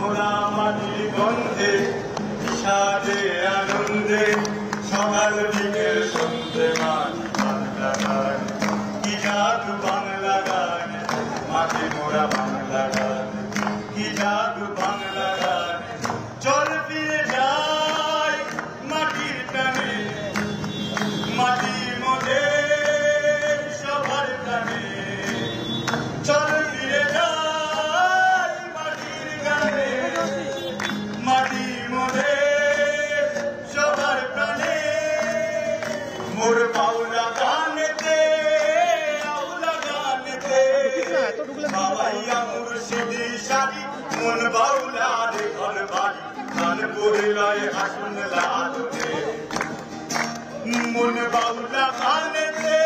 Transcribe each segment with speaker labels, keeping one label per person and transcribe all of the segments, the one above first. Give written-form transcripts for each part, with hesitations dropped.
Speaker 1: মোরা মাটির গন্ধে বিষাদে আনন্দে সকাল বিকেল সন্ধ্যে মাটি বাংলা গান কি জাদু বাংলা গান মাটি মোরা বাংলা গান কি জাদু বাংলা গান চল ফিরে যাই মাটির টানে মাটির মধ্যে সবার প্রাণে চল ফিরে যাই মাটির গানে মাটির মধ্যে সবার প্রাণে মোর বাউলা গানেতে আউলা গানেতে বাবাইয়া মুর্শিদি শাড়ি মন বাউলা রে ঘর বাড়ি গান বহিলায় হাসুন লালনে মন বাউলা গানেতে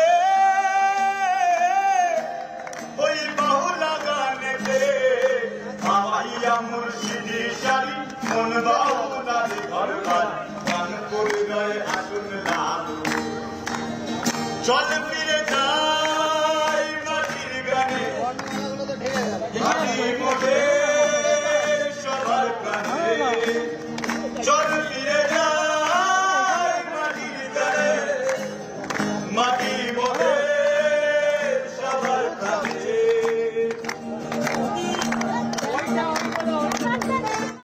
Speaker 1: ওই বাউলা গানেতে বাবাইয়া মুর্শিদি শাড়ি মন বাউলা রে ঘর বাড়ি গান বহিলায় হাসুন লালনে চল ফিরে যা